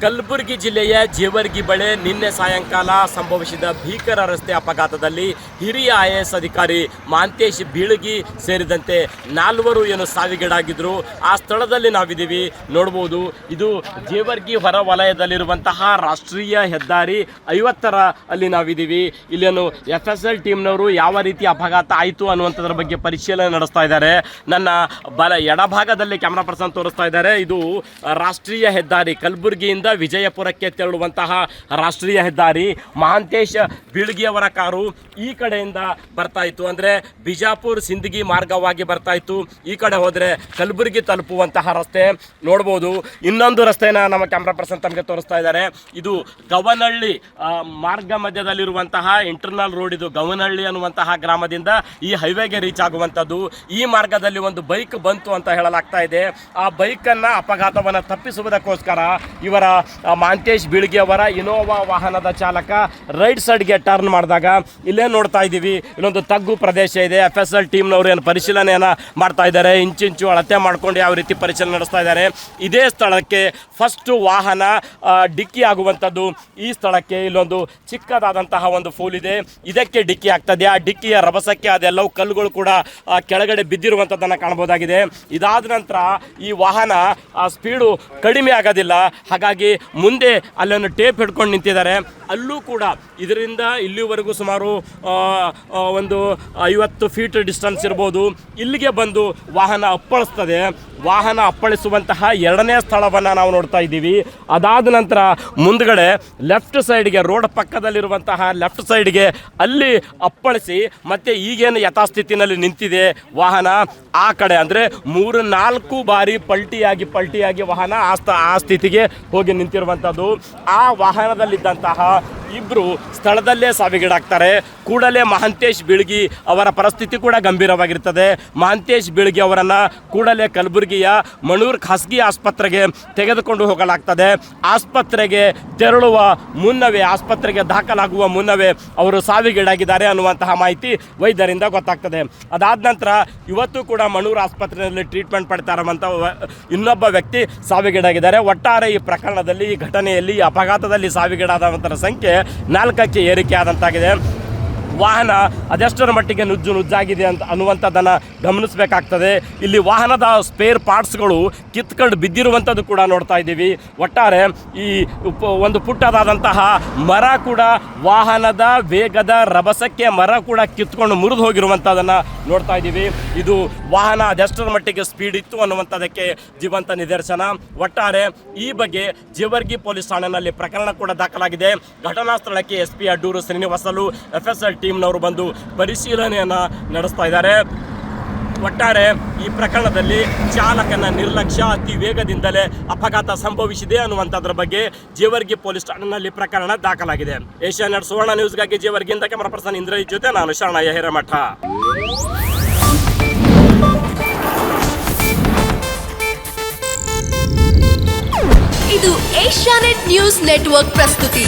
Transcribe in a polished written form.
ಕಲಬುರಗಿ ಜಿಲ್ಲೆಯ ಜೇವರ್ಗಿ ಬಳಿ ನಿನ್ನೆ ಸಾಯಂಕಾಲ ಸಂಭವಿಸಿದ ಭೀಕರ ರಸ್ತೆ ಅಪಘಾತದಲ್ಲಿ ಹಿರಿಯ IAS ಅಧಿಕಾರಿ ಮಹಾಂತೇಶ್ ಬೀಳಗಿ ಸೇರಿದಂತೆ 4 ಸಾವಿಗೀಡಾಗಿದ್ದರು. ಆ ಸ್ಥಳದಲ್ಲಿ ನಾವಿದ್ದೀವಿ, ನೋಡ್ಬೋದು. ಇದು ಜೇವರ್ಗಿ ಹೊರ ವಲಯದಲ್ಲಿರುವಂತಹ ರಾಷ್ಟ್ರೀಯ ಹೆದ್ದಾರಿ 50 ಅಲ್ಲಿ ನಾವಿದ್ದೀವಿ. ಇಲ್ಲೇನು FSL ಟೀಮ್ನವರು ಯಾವ ರೀತಿ ಅಪಘಾತ ಆಯಿತು ಅನ್ನುವಂಥದ್ರ ಬಗ್ಗೆ ಪರಿಶೀಲನೆ ನಡೆಸ್ತಾ ಇದ್ದಾರೆ. ನನ್ನ ಎಡಭಾಗದಲ್ಲಿ ಕ್ಯಾಮ್ರಾ ಪರ್ಸನ್ ತೋರಿಸ್ತಾ ಇದ್ದಾರೆ. ಇದು ರಾಷ್ಟ್ರೀಯ ಹೆದ್ದಾರಿ, ಕಲಬುರಗಿಯಿಂದ ವಿಜಯಪುರಕ್ಕೆ ತೆರಳುವಂತಹ ರಾಷ್ಟ್ರೀಯ ಹೆದ್ದಾರಿ. ಮಹಾಂತೇಶ್ ಬೀಳಗಿಯವರ ಕಾರು ಈ ಕಡೆಯಿಂದ ಬರ್ತಾ ಇತ್ತು, ಅಂದರೆ ಬಿಜಾಪುರ ಸಿಂದಗಿ ಮಾರ್ಗವಾಗಿ ಬರ್ತಾ ಇತ್ತು. ಈ ಕಡೆ ಹೋದರೆ ಕಲಬುರಗಿ ತಲುಪುವಂತಹ ರಸ್ತೆ ನೋಡ್ಬೋದು. ಇನ್ನೊಂದು ರಸ್ತೆನ ನಮ್ಮ ಕ್ಯಾಮ್ರಾ ಪರ್ಸನ್ ತಮಗೆ ತೋರಿಸ್ತಾ ಇದ್ದಾರೆ. ಇದು ಗವನಹಳ್ಳಿ ಮಾರ್ಗ ಮಧ್ಯದಲ್ಲಿರುವಂತಹ ಇಂಟರ್ನಲ್ ರೋಡ್. ಇದು ಗವನಹಳ್ಳಿ ಅನ್ನುವಂತಹ ಗ್ರಾಮದಿಂದ ಈ ಹೈವೇಗೆ ರೀಚ್ ಆಗುವಂಥದ್ದು. ಈ ಮಾರ್ಗದಲ್ಲಿ ಒಂದು ಬೈಕ್ ಬಂತು ಅಂತ ಹೇಳಲಾಗ್ತಾ ಇದೆ. ಆ ಬೈಕನ್ನು ಅಪಘಾತವನ್ನು ತಪ್ಪಿಸುವುದಕ್ಕೋಸ್ಕರ ಇವರ ಮಹಾಂತೇಶ್ ಬೀಳಗಿ ಅವರ ಇನೋವಾ ವಾಹನದ ಚಾಲಕ ರೈಟ್ ಸೈಡ್ಗೆ ಟರ್ನ್ ಮಾಡಿದಾಗ ಇಲ್ಲೇ ನೋಡ್ತಾ ಇದ್ದೀವಿ, ಇಲ್ಲೊಂದು ತಗ್ಗು ಪ್ರದೇಶ ಇದೆ. FSL ಟೀಮ್ನವರು ಏನು ಪರಿಶೀಲನೆಯನ್ನು ಮಾಡ್ತಾ ಇದ್ದಾರೆ, ಇಂಚಿಂಚು ಅಳತೆ ಮಾಡ್ಕೊಂಡು ಯಾವ ರೀತಿ ಪರಿಶೀಲನೆ ನಡೆಸ್ತಾ ಇದ್ದಾರೆ. ಇದೇ ಸ್ಥಳಕ್ಕೆ ಫಸ್ಟು ವಾಹನ ಡಿಕ್ಕಿ ಆಗುವಂಥದ್ದು. ಈ ಸ್ಥಳಕ್ಕೆ ಇಲ್ಲೊಂದು ಚಿಕ್ಕದಾದಂತಹ ಒಂದು ಫೂಲ್ ಇದೆ, ಇದಕ್ಕೆ ಡಿಕ್ಕಿ ಆಗ್ತದೆ. ಆ ಡಿಕ್ಕಿಯ ರಭಸಕ್ಕೆ ಅದೆಲ್ಲವೂ ಕಲ್ಲುಗಳು ಕೂಡ ಕೆಳಗಡೆ ಬಿದ್ದಿರುವಂಥದ್ದನ್ನು ಕಾಣ್ಬೋದಾಗಿದೆ. ಇದಾದ ನಂತರ ಈ ವಾಹನ ಸ್ಪೀಡು ಕಡಿಮೆ ಆಗೋದಿಲ್ಲ, ಹಾಗಾಗಿ ಮುಂದೆ ಅಲ್ಲೊಂದು ಟೇಪ್ ಹಿಡ್ಕೊಂಡು ನಿಂತಿದ್ದಾರೆ. ಅಲ್ಲೂ ಕೂಡ ಇದರಿಂದ ಇಲ್ಲಿವರೆಗೂ ಸುಮಾರು ಒಂದು 50 ಫೀಟ್ ಡಿಸ್ಟೆನ್ಸ್ ಇರ್ಬೋದು. ಇಲ್ಲಿಗೆ ಬಂದು ವಾಹನ ಅಪ್ಪಳಿಸ್ತದೆ. ವಾಹನ ಅಪ್ಪಳಿಸುವಂತಹ 2ನೇ ಸ್ಥಳವನ್ನು ನಾವು ನೋಡ್ತಾ ಇದ್ದೀವಿ. ಅದಾದ ನಂತರ ಮುಂದ್ಗಡೆ ಲೆಫ್ಟ್ ಸೈಡ್ಗೆ, ರೋಡ್ ಪಕ್ಕದಲ್ಲಿರುವಂತಹ ಲೆಫ್ಟ್ ಸೈಡ್ಗೆ ಅಲ್ಲಿ ಅಪ್ಪಳಿಸಿ ಮತ್ತೆ ಈಗೇನು ಯಥಾಸ್ಥಿತಿನಲ್ಲಿ ನಿಂತಿದೆ ವಾಹನ, ಆ ಕಡೆ ಅಂದರೆ 3-4 ಬಾರಿ ಪಲ್ಟಿಯಾಗಿ ವಾಹನ ಆ ಸ್ಥಿತಿಗೆ ಹೋಗಿ ನಿಂತಿರುವಂಥದ್ದು. ಆ ವಾಹನದಲ್ಲಿದ್ದಂತಹ ಇಬ್ಬರು ಸ್ಥಳದಲ್ಲೇ ಸಾವಿಗೀಡಾಗ್ತಾರೆ. ಕೂಡಲೇ ಮಹಾಂತೇಶ್ ಬೀಳಗಿ ಅವರ ಪರಿಸ್ಥಿತಿ ಕೂಡ ಗಂಭೀರವಾಗಿರ್ತದೆ. ಮಹಾಂತೇಶ್ ಬೀಳಗಿ ಅವರನ್ನು ಕೂಡಲೇ ಕಲಬುರಗಿಯ ಮಣೂರ್ ಖಾಸಗಿ ಆಸ್ಪತ್ರೆಗೆ ತೆಗೆದುಕೊಂಡು ಹೋಗಲಾಗ್ತದೆ. ಆಸ್ಪತ್ರೆಗೆ ತೆರಳುವ ಮುನ್ನವೇ, ಆಸ್ಪತ್ರೆಗೆ ದಾಖಲಾಗುವ ಮುನ್ನವೇ ಅವರು ಸಾವಿಗೀಡಾಗಿದ್ದಾರೆ ಅನ್ನುವಂತಹ ಮಾಹಿತಿ ವೈದ್ಯರಿಂದ ಗೊತ್ತಾಗ್ತದೆ. ಅದಾದ ನಂತರ ಇವತ್ತು ಕೂಡ ಮಣೂರ್ ಆಸ್ಪತ್ರೆಯಲ್ಲಿ ಟ್ರೀಟ್ಮೆಂಟ್ ಪಡ್ತಾ ಇರುವಂಥ ಇನ್ನೊಬ್ಬ ವ್ಯಕ್ತಿ ಸಾವಿಗೀಡಾಗಿದ್ದಾರೆ. ಒಟ್ಟಾರೆ ಈ ಪ್ರಕರಣದಲ್ಲಿ, ಈ ಘಟನೆಯಲ್ಲಿ, ಈ ಅಪಘಾತದಲ್ಲಿ ಸಾವಿಗೀಡಾದಂಥರ ಸಂಖ್ಯೆ 4ಕ್ಕೆ ಏರಿಕೆ ಆದಂತಾಗಿದೆ. ವಾಹನ ಅದೆಷ್ಟರ ಮಟ್ಟಿಗೆ ನುಜ್ಜಾಗಿದೆ ಅಂತ ಅನ್ನುವಂಥದ್ದನ್ನು ಗಮನಿಸಬೇಕಾಗ್ತದೆ. ಇಲ್ಲಿ ವಾಹನದ ಸ್ಪೇರ್ ಪಾರ್ಟ್ಸ್ಗಳು ಕಿತ್ಕೊಂಡು ಬಿದ್ದಿರುವಂಥದ್ದು ಕೂಡ ನೋಡ್ತಾ ಇದ್ದೀವಿ. ಒಟ್ಟಾರೆ ಈ ಒಂದು ಪುಟ್ಟದಾದಂತಹ ಮರ ಕೂಡ, ವಾಹನದ ವೇಗದ ರಭಸಕ್ಕೆ ಮರ ಕೂಡ ಕಿತ್ಕೊಂಡು ಮುರಿದು ಹೋಗಿರುವಂಥದ್ದನ್ನು ನೋಡ್ತಾ ಇದ್ದೀವಿ. ಇದು ವಾಹನ ಅದೆಷ್ಟರ ಮಟ್ಟಿಗೆ ಸ್ಪೀಡ್ ಇತ್ತು ಅನ್ನುವಂಥದ್ದಕ್ಕೆ ಜೀವಂತ ನಿದರ್ಶನ. ಒಟ್ಟಾರೆ ಈ ಬಗ್ಗೆ ಜೇವರ್ಗಿ ಪೊಲೀಸ್ ಠಾಣೆಯಲ್ಲಿ ಪ್ರಕರಣ ಕೂಡ ದಾಖಲಾಗಿದೆ. ಘಟನಾ ಸ್ಥಳಕ್ಕೆ SP ಅಡ್ಡೂರು ಶ್ರೀನಿವಾಸಲು FSL ಟೀಮ್ನವರು ಬಂದು ಪರಿಶೀಲನೆಯನ್ನು ನಡೆಸ್ತಾ ಇದ್ದಾರೆ. ಒಟ್ಟಾರೆ ಈ ಪ್ರಕರಣದಲ್ಲಿ ಚಾಲಕನ ನಿರ್ಲಕ್ಷ್ಯ, ಅತಿ ವೇಗದಿಂದಲೇ ಅಪಘಾತ ಸಂಭವಿಸಿದೆ ಅನ್ನುವಂಥದ್ರ ಬಗ್ಗೆ ಜೇವರ್ಗಿ ಪೊಲೀಸ್ ಠಾಣೆಯಲ್ಲಿ ಪ್ರಕರಣ ದಾಖಲಾಗಿದೆ. ಏಷ್ಯಾನೆಟ್ ಸುವರ್ಣ ನ್ಯೂಸ್ಗಾಗಿ ಜೇವರ್ಗಿಯಿಂದ ಕ್ಯಾಮರಾ ಪರ್ಸನ್ ಇಂದ್ರಜಿತ್ ಜೊತೆ ನಾನು ಶರಣಯ್ಯ ಹಿರೇಮಠ. ಇದು ಏಷ್ಯಾನೆಟ್ ನ್ಯೂಸ್ ನೆಟ್ವರ್ಕ್ ಪ್ರಸ್ತುತಿ.